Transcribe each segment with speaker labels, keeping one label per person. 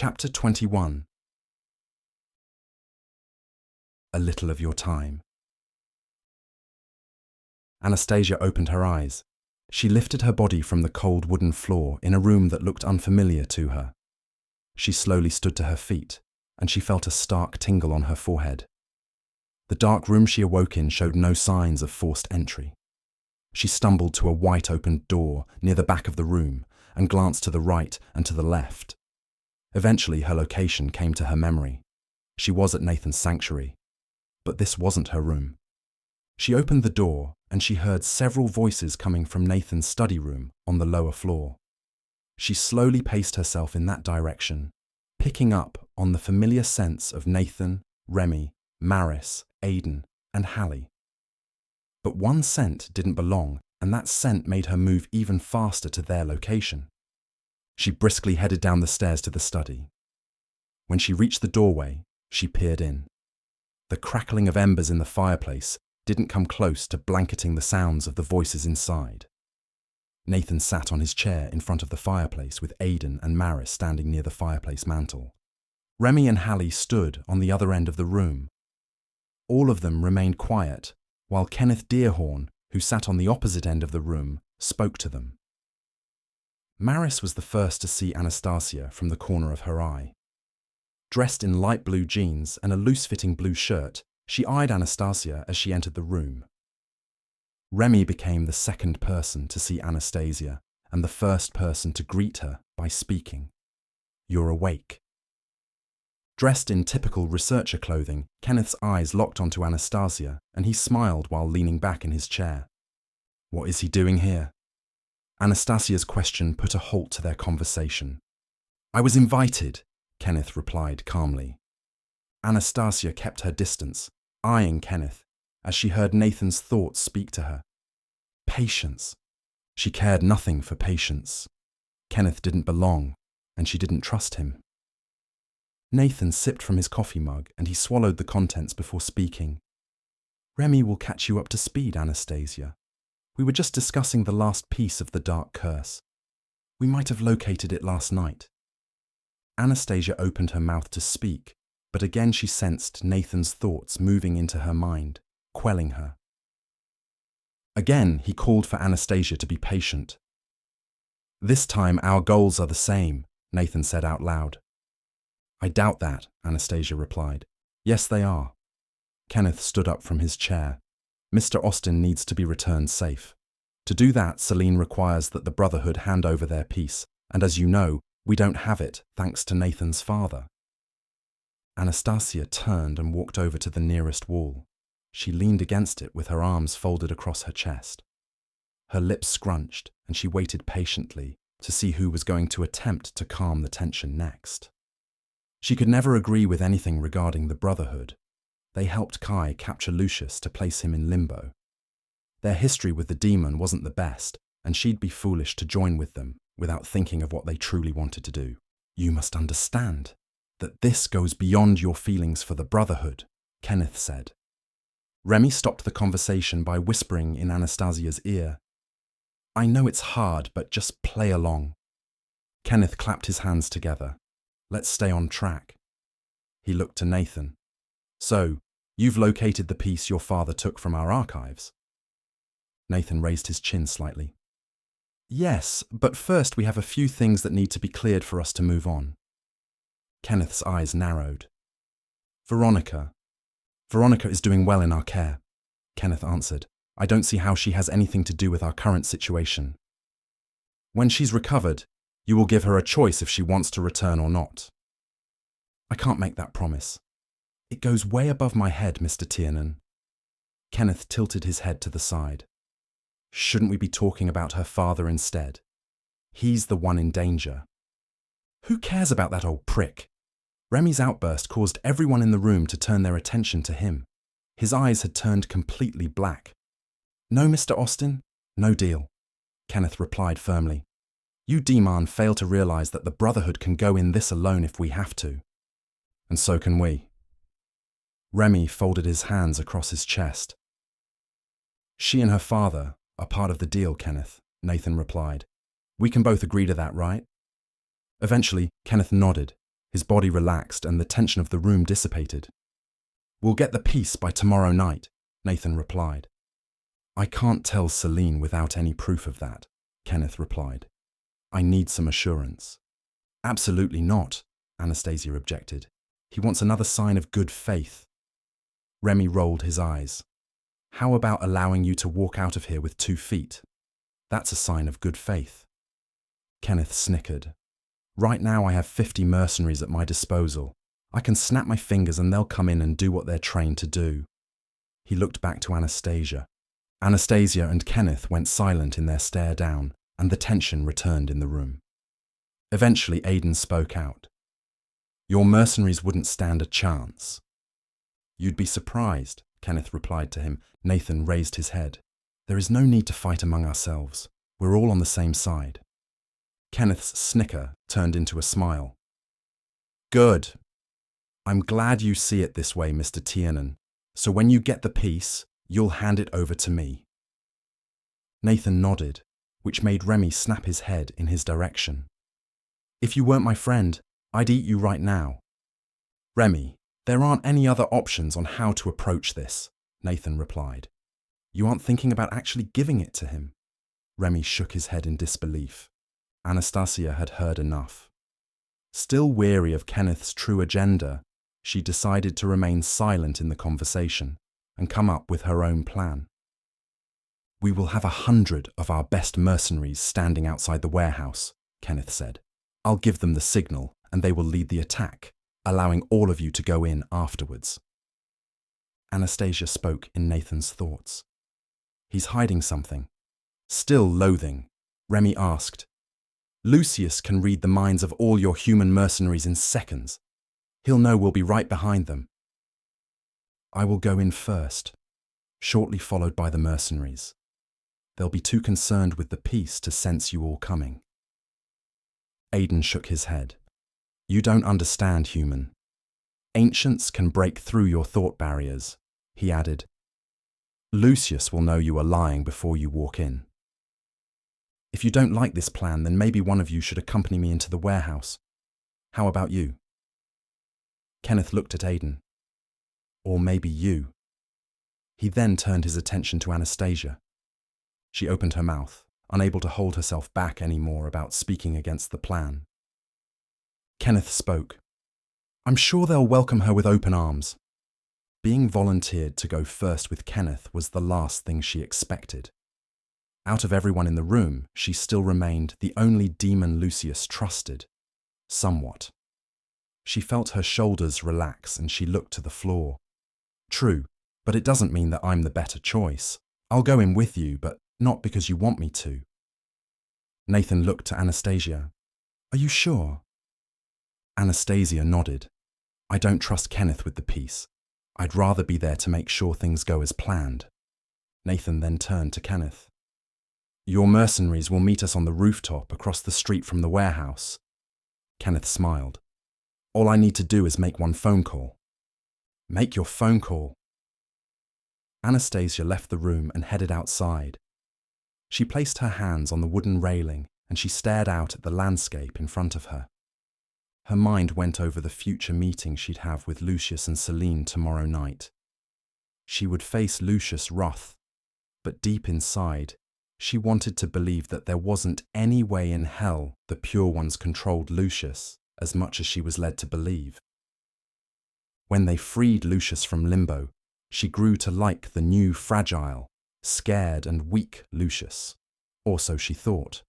Speaker 1: Chapter 21. A Little of Your Time. Anastasia opened her eyes. She lifted her body from the cold wooden floor in a room that looked unfamiliar to her. She slowly stood to her feet, and she felt a stark tingle on her forehead. The dark room she awoke in showed no signs of forced entry. She stumbled to a white-opened door near the back of the room and glanced to the right and to the left. Eventually, her location came to her memory. She was at Nathan's sanctuary, but this wasn't her room. She opened the door and she heard several voices coming from Nathan's study room on the lower floor. She slowly paced herself in that direction, picking up on the familiar scents of Nathan, Remy, Maris, Aidan, and Hallie. But one scent didn't belong, and that scent made her move even faster to their location. She briskly headed down the stairs to the study. When she reached the doorway, she peered in. The crackling of embers in the fireplace didn't come close to blanketing the sounds of the voices inside. Nathan sat on his chair in front of the fireplace with Aidan and Maris standing near the fireplace mantel. Remy and Hallie stood on the other end of the room. All of them remained quiet, while Kenneth Dearhorn, who sat on the opposite end of the room, spoke to them. Maris was the first to see Anastasia from the corner of her eye. Dressed in light blue jeans and a loose-fitting blue shirt, she eyed Anastasia as she entered the room. Remy became the second person to see Anastasia and the first person to greet her by speaking. "You're awake." Dressed in typical researcher clothing, Kenneth's eyes locked onto Anastasia and he smiled while leaning back in his chair. What is he doing here? Anastasia's question put a halt to their conversation. "I was invited," Kenneth replied calmly. Anastasia kept her distance, eyeing Kenneth, as she heard Nathan's thoughts speak to her. Patience. She cared nothing for patience. Kenneth didn't belong, and she didn't trust him. Nathan sipped from his coffee mug and he swallowed the contents before speaking. "Remy will catch you up to speed, Anastasia. We were just discussing the last piece of the Dark Curse. We might have located it last night." Anastasia opened her mouth to speak, but again she sensed Nathan's thoughts moving into her mind, quelling her. Again, he called for Anastasia to be patient. "This time our goals are the same," Nathan said out loud. "I doubt that," Anastasia replied. "Yes, they are." Kenneth stood up from his chair. "Mr. Austin needs to be returned safe. To do that, Celine requires that the Brotherhood hand over their piece, and as you know, we don't have it, thanks to Nathan's father." Anastasia turned and walked over to the nearest wall. She leaned against it with her arms folded across her chest. Her lips scrunched, and she waited patiently to see who was going to attempt to calm the tension next. She could never agree with anything regarding the Brotherhood. They helped Kai capture Lucius to place him in limbo. Their history with the demon wasn't the best, and she'd be foolish to join with them without thinking of what they truly wanted to do. "You must understand that this goes beyond your feelings for the Brotherhood," Kenneth said. Remy stopped the conversation by whispering in Anastasia's ear, "I know it's hard, but just play along." Kenneth clapped his hands together. "Let's stay on track." He looked to Nathan. "So, you've located the piece your father took from our archives?" Nathan raised his chin slightly. "Yes, but first we have a few things that need to be cleared for us to move on." Kenneth's eyes narrowed. Veronica is doing well in our care," Kenneth answered. "I don't see how she has anything to do with our current situation. When she's recovered, you will give her a choice if she wants to return or not." "I can't make that promise. It goes way above my head, Mr. Tiernan." Kenneth tilted his head to the side. "Shouldn't we be talking about her father instead? He's the one in danger." "Who cares about that old prick?" Remy's outburst caused everyone in the room to turn their attention to him. His eyes had turned completely black. "No, Mr. Austin, no deal," Kenneth replied firmly. "You Deamhan fail to realize that the Brotherhood can go in this alone if we have to. And so can we." Remy folded his hands across his chest. "She and her father are part of the deal, Kenneth," Nathan replied. "We can both agree to that, right?" Eventually, Kenneth nodded. His body relaxed and the tension of the room dissipated. "We'll get the piece by tomorrow night," Nathan replied. "I can't tell Celine without any proof of that," Kenneth replied. "I need some assurance." "Absolutely not," Anastasia objected. "He wants another sign of good faith." Remy rolled his eyes. "How about allowing you to walk out of here with 2 feet? That's a sign of good faith." Kenneth snickered. "Right now I have 50 mercenaries at my disposal. I can snap my fingers and they'll come in and do what they're trained to do." He looked back to Anastasia. Anastasia and Kenneth went silent in their stare down, and the tension returned in the room. Eventually Aidan spoke out. "Your mercenaries wouldn't stand a chance." "You'd be surprised," Kenneth replied to him. Nathan raised his head. "There is no need to fight among ourselves. We're all on the same side." Kenneth's snicker turned into a smile. "Good. I'm glad you see it this way, Mr. Tiernan. So when you get the piece, you'll hand it over to me." Nathan nodded, which made Remy snap his head in his direction. "If you weren't my friend, I'd eat you right now." "Remy, there aren't any other options on how to approach this," Nathan replied. "You aren't thinking about actually giving it to him?" Remy shook his head in disbelief. Anastasia had heard enough. Still weary of Kenneth's true agenda, she decided to remain silent in the conversation and come up with her own plan. "We will have 100 of our best mercenaries standing outside the warehouse," Kenneth said. "I'll give them the signal and they will lead the attack, allowing all of you to go in afterwards." Anastasia spoke in Nathan's thoughts. "He's hiding something." Still loathing, Remy asked, "Lucius can read the minds of all your human mercenaries in seconds. He'll know we'll be right behind them." "I will go in first, shortly followed by the mercenaries. They'll be too concerned with the peace to sense you all coming." Aidan shook his head. "You don't understand, human. Ancients can break through your thought barriers," he added. "Lucius will know you are lying before you walk in. If you don't like this plan, then maybe one of you should accompany me into the warehouse. How about you?" Kenneth looked at Aidan. "Or maybe you." He then turned his attention to Anastasia. She opened her mouth, unable to hold herself back anymore about speaking against the plan. Kenneth spoke. "I'm sure they'll welcome her with open arms." Being volunteered to go first with Kenneth was the last thing she expected. Out of everyone in the room, she still remained the only demon Lucius trusted. Somewhat. She felt her shoulders relax and she looked to the floor. "True, but it doesn't mean that I'm the better choice. I'll go in with you, but not because you want me to." Nathan looked to Anastasia. "Are you sure?" Anastasia nodded. "I don't trust Kenneth with the piece. I'd rather be there to make sure things go as planned." Nathan then turned to Kenneth. "Your mercenaries will meet us on the rooftop across the street from the warehouse." Kenneth smiled. "All I need to do is make one phone call." "Make your phone call." Anastasia left the room and headed outside. She placed her hands on the wooden railing and she stared out at the landscape in front of her. Her mind went over the future meeting she'd have with Lucius and Celine tomorrow night. She would face Lucius' wrath, but deep inside, she wanted to believe that there wasn't any way in hell the Pure Ones controlled Lucius as much as she was led to believe. When they freed Lucius from limbo, she grew to like the new fragile, scared and weak Lucius, or so she thought.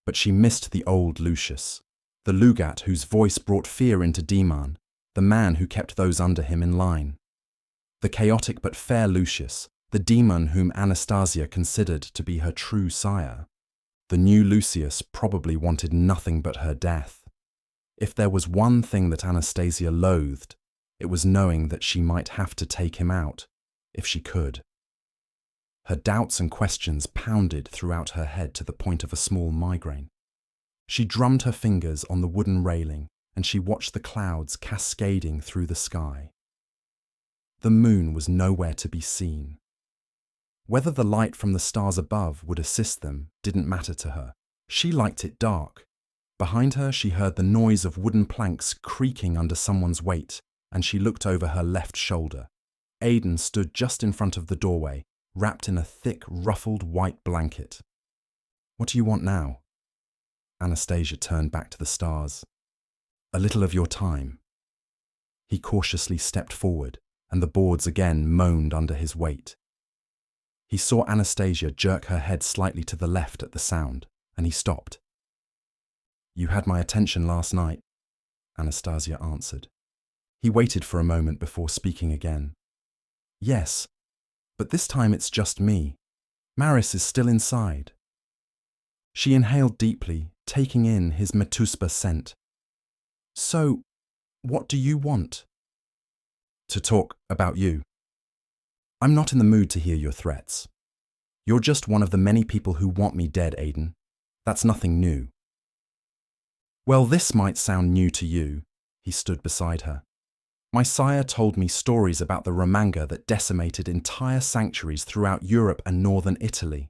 Speaker 1: But she missed the old Lucius, the Lugat whose voice brought fear into Deamhan, the man who kept those under him in line. The chaotic but fair Lucius, the demon whom Anastasia considered to be her true sire. The new Lucius probably wanted nothing but her death. If there was one thing that Anastasia loathed, it was knowing that she might have to take him out, if she could. Her doubts and questions pounded throughout her head to the point of a small migraine. She drummed her fingers on the wooden railing and she watched the clouds cascading through the sky. The moon was nowhere to be seen. Whether the light from the stars above would assist them didn't matter to her. She liked it dark. Behind her, she heard the noise of wooden planks creaking under someone's weight, and she looked over her left shoulder. Aidan stood just in front of the doorway, wrapped in a thick, ruffled white blanket. "What do you want now?" Anastasia turned back to the stars. "A little of your time." He cautiously stepped forward, and the boards again moaned under his weight. He saw Anastasia jerk her head slightly to the left at the sound, and he stopped. "You had my attention last night," Anastasia answered. He waited for a moment before speaking again. "Yes, but this time it's just me. Maris is still inside." She inhaled deeply, taking in his metuspa scent. "So, what do you want?" "To talk about you. I'm not in the mood to hear your threats. You're just one of the many people who want me dead, Aidan. That's nothing new." "Well, this might sound new to you." He stood beside her. "My sire told me stories about the Ramanga that decimated entire sanctuaries throughout Europe and northern Italy.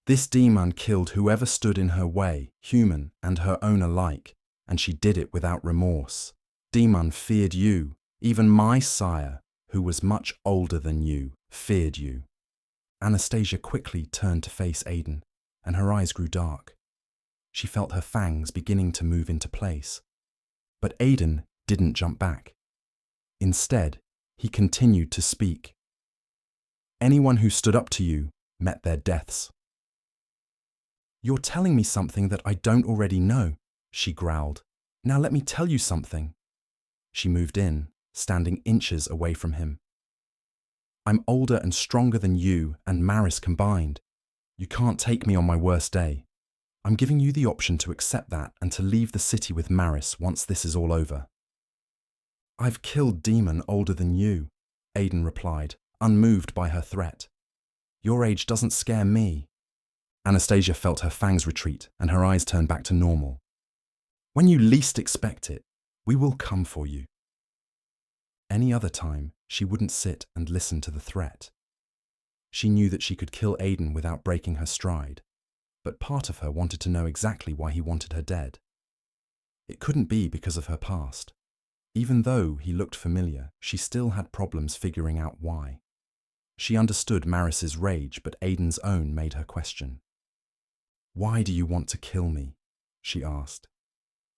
Speaker 1: This demon killed whoever stood in her way, human and her own alike, and she did it without remorse. Demon feared you. Even my sire, who was much older than you, feared you." Anastasia quickly turned to face Aidan, and her eyes grew dark. She felt her fangs beginning to move into place. But Aidan didn't jump back. Instead, he continued to speak. "Anyone who stood up to you met their deaths." "You're telling me something that I don't already know," she growled. "Now let me tell you something." She moved in, standing inches away from him. "I'm older and stronger than you and Maris combined. You can't take me on my worst day. I'm giving you the option to accept that and to leave the city with Maris once this is all over." "I've killed demon older than you," Aidan replied, unmoved by her threat. "Your age doesn't scare me." Anastasia felt her fangs retreat and her eyes turn back to normal. "When you least expect it, we will come for you." Any other time, she wouldn't sit and listen to the threat. She knew that she could kill Aidan without breaking her stride, but part of her wanted to know exactly why he wanted her dead. It couldn't be because of her past. Even though he looked familiar, she still had problems figuring out why. She understood Maris's rage, but Aidan's own made her question. "Why do you want to kill me?" she asked.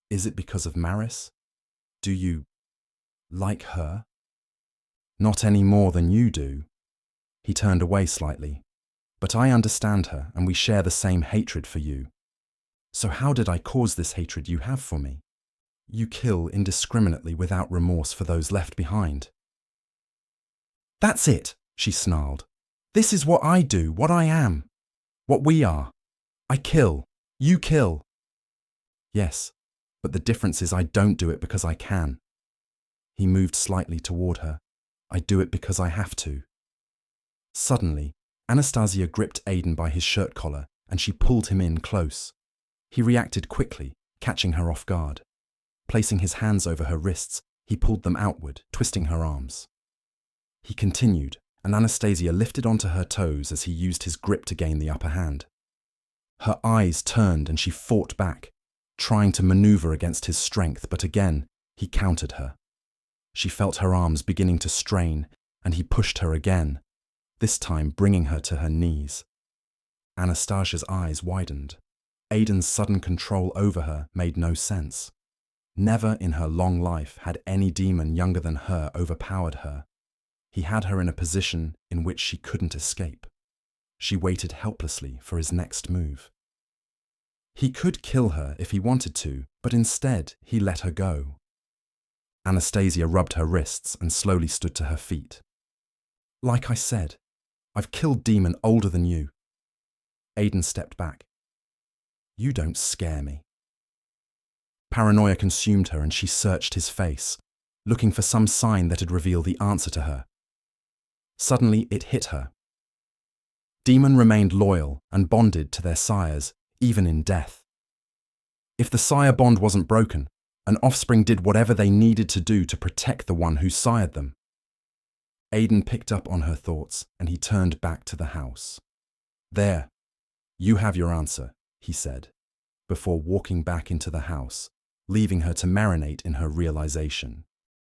Speaker 1: "Is it because of Maris? Do you like her?" "Not any more than you do." He turned away slightly. "But I understand her, and we share the same hatred for you. So how did I cause this hatred you have for me? You kill indiscriminately without remorse for those left behind." "That's it," she snarled. "This is what I do, what I am, what we are. I kill. You kill." "Yes, but the difference is I don't do it because I can." He moved slightly toward her. "I do it because I have to." Suddenly, Anastasia gripped Aidan by his shirt collar and she pulled him in close. He reacted quickly, catching her off guard. Placing his hands over her wrists, he pulled them outward, twisting her arms. He continued, and Anastasia lifted onto her toes as he used his grip to gain the upper hand. Her eyes turned and she fought back, trying to maneuver against his strength, but again, he countered her. She felt her arms beginning to strain, and he pushed her again, this time bringing her to her knees. Anastasia's eyes widened. Aidan's sudden control over her made no sense. Never in her long life had any demon younger than her overpowered her. He had her in a position in which she couldn't escape. She waited helplessly for his next move. He could kill her if he wanted to, but instead he let her go. Anastasia rubbed her wrists and slowly stood to her feet. "Like I said, I've killed demon older than you." Aidan stepped back. "You don't scare me." Paranoia consumed her and she searched his face, looking for some sign that would reveal the answer to her. Suddenly it hit her. Demon remained loyal and bonded to their sires, even in death. If the sire bond wasn't broken, an offspring did whatever they needed to do to protect the one who sired them. Aidan picked up on her thoughts and he turned back to the house. "There, you have your answer," he said. before walking back into the house, leaving her to marinate in her realization.